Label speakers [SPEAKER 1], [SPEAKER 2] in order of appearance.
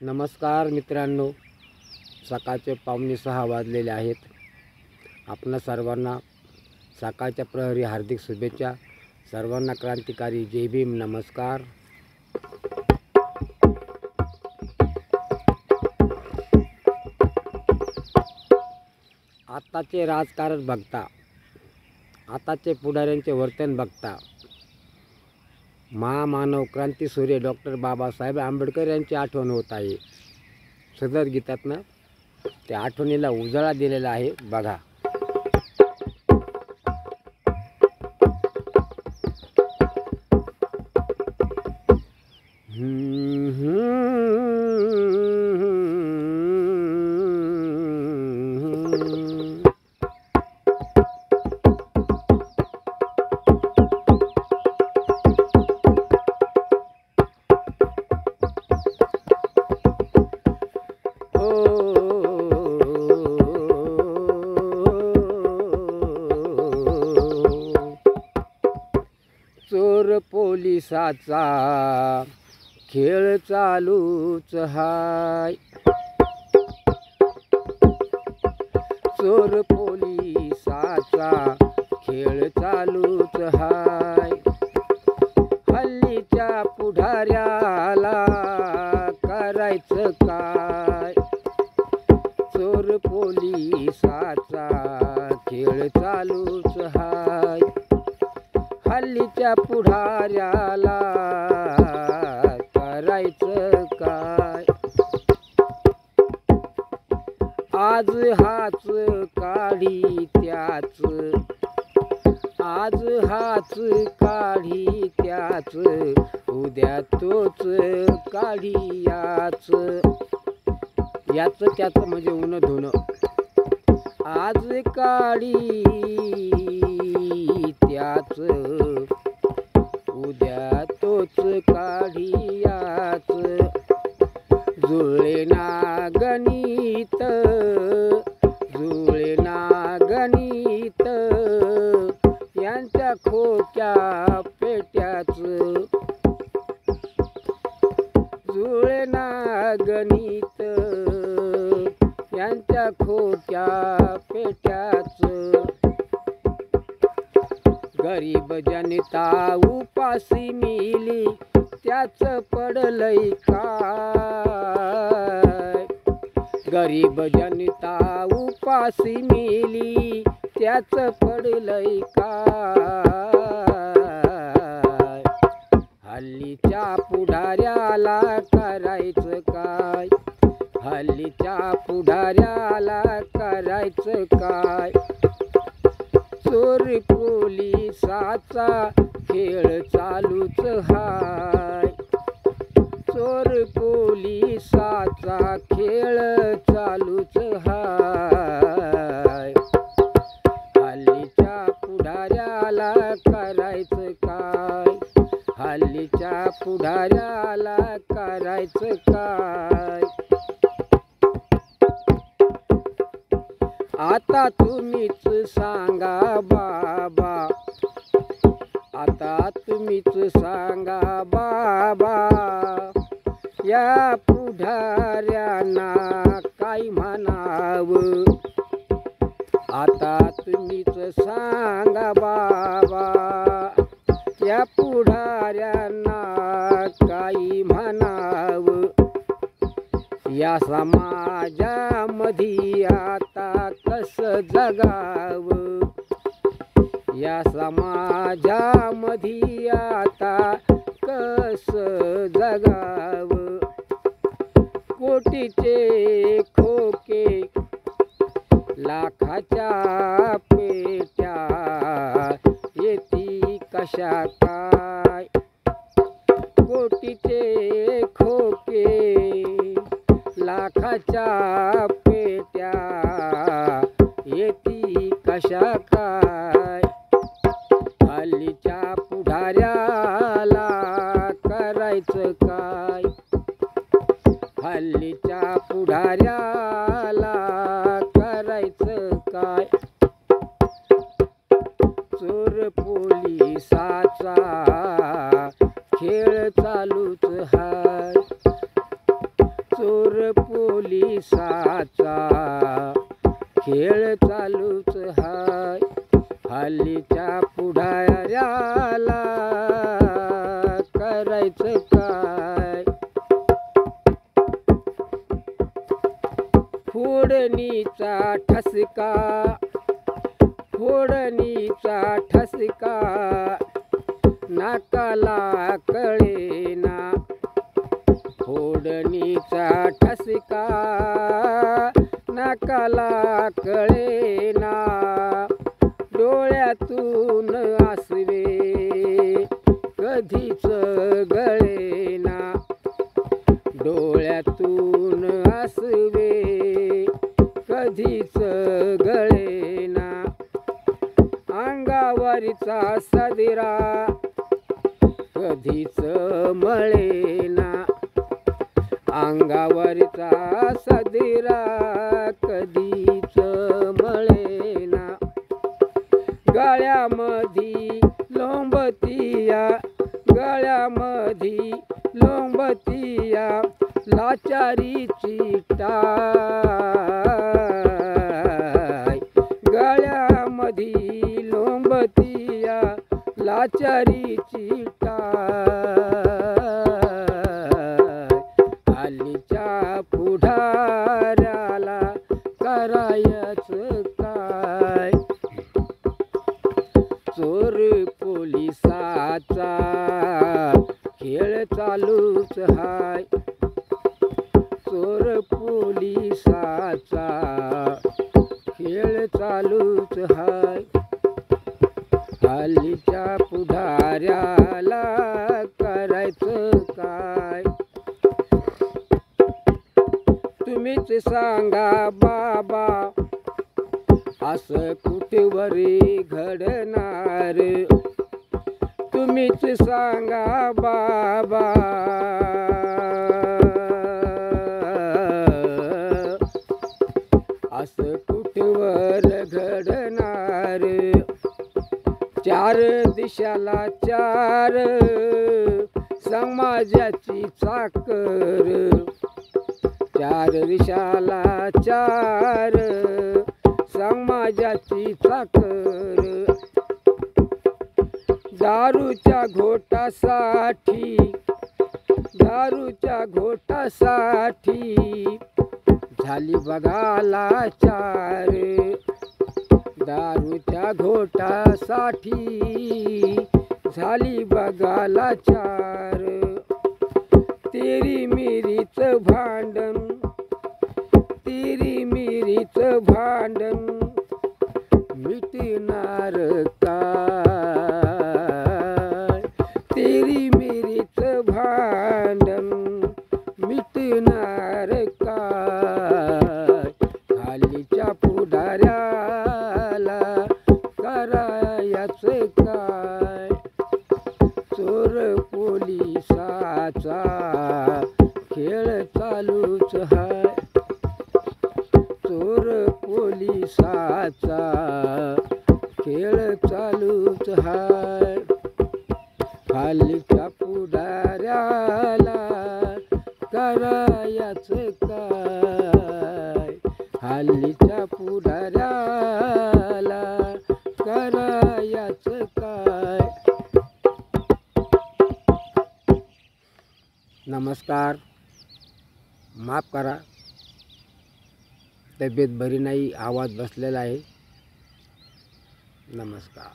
[SPEAKER 1] नमस्कार मित्रांनो, सकाळचे 5:45 वाजलेले आहेत. आपणा सर्वांना सकाळच्या प्रहरी हार्दिक शुभेच्छा. सर्वांना क्रांतिकारी जय भीम. नमस्कार. आताचे राजकारण बघता, आताचे पुढाऱ्यांचे वर्तन बघता, महामानव क्रांतीसूर्य डॉक्टर बाबासाहेब आंबेडकर यांची आठवण होत आहे. सदर गीतातनं त्या आठवणीला उजाळा दिलेला आहे. बघा. चोर पोलिसाचा खेळ चालूच हाय. चोर पोलिसाचा खेळ चालूच हाय. हल्लीच्या पुढाऱ्याला करायचं काय? चोर पोलिसाचा खेळ चालूच हाय. हल्लीच्या पुढाऱ्याला करायचं काय? आज हाच काढी त्याच, आज हाच काढी त्याच, उद्या तोच काढी याच. याच त्याच म्हणजे ऊन धुणं. आज काढी त्याच, उद्या तोच काढी याच. जुळले ना गणित, जुळले ना गणित, यांच्या खोक्या पेट्याच. जुळले ना गणित, यांच्या खोक्या पेट्याच. गरीब जनता उपाशी मिली, त्याच पडलंय काय? गरीब जनता उपाशी मिली, त्याच पडलंय काय? हल्लीच्या पुढाऱ्याला करायचं काय? हल्लीच्या पुढाऱ्याला करायचं काय? चोर पोलिसाचा खेळ चालूच हाय. चोर पोलिसाचा खेळ चालूच हाय. हल्लीच्या पुढाऱ्याला करायचं काय? हल्लीच्या पुढाऱ्याला करायचं काय? आता तुम्हीच सांगा बाबा, आता तुम्हीच सांगा बाबा, या पुढाऱ्यांना काय म्हणावं? आता तुम्हीच सांगा बाबा, या पुढाऱ्यांना काय म्हणावं? या समाजामध्ये आता कसं जगावं? या समाजामध्ये आता कसं जगावं? कोटीचे खोके, लाखाच्या पेट्या, येती कशा काय? कोटीचे खोके, लाखाच्या पेट्या, येती कशा काय? हल्लीच्या पुढाऱ्याला करायचं काय? हल्लीच्या पुढाऱ्याला करायचं काय? चोर पोलिसाचा खेळ चालूच हाय. पोलीचा खेळ चालूच हाय. हल्लीच्या पुढाऱ्याला करायचं काय? फोडणीचा ठसका, फोडणीचा ठसका नाकाला कळेना. फोडणीचा ठसका नाकाला कळेना. डोळ्यातून आसवे कधीच गळेना. डोळ्यातून आसवे कधीच गळेना. अंगावरचा सदरा कधीच मळेना. अंगावरचा सदरा कधीच मळेना. गळ्यामधी लोंबतिया, गळ्यामधी लोंबतिया लाचारीची टाय. गळ्यामधी लोंबतिया लाचारीची टाय. हल्लीच्या पुढाऱ्याला करायचं काय? चोर पोलिसाचा खेळ चालूच हाय. चोर पोलिसाचा खेळ चालूच हाय. हल्लीच्या पुढाऱ्याला करायचं काय? तुम्हीच सांगा बाबा, असं कुठेवरी घडणार? तुम्हीच सांगा बाबा, असं कुठेवर घडणार? चार दिशाला चार समाजाची चाकर. चार दिशाला चार समाजाची चाकर. दारूच्या घोटासाठी, दारूच्या घोटासाठी झाली बघाला चार. दारूच्या घोटासाठी झाली बघाला चार. तेरी मिरीच भांडण, तेरी मिरीच भांडण मिटणार काय? तेरी मिरीच भांडण मिटणार काय? हल्लीच्या पुढाऱ्याला करायचं काय? चोर पोलिसाचा खेळ चालूच हाय. चोर पोलिसाचा खेळ चालूच हाय. हल्लीच्या पुढाऱ्याला करायचं काय? हल्लीच्या पुढाऱ्याला करायचं काय? नमस्कार, माफ करा, तब्येत बरी नाही, आवाज बसलेला आहे. नमस्कार.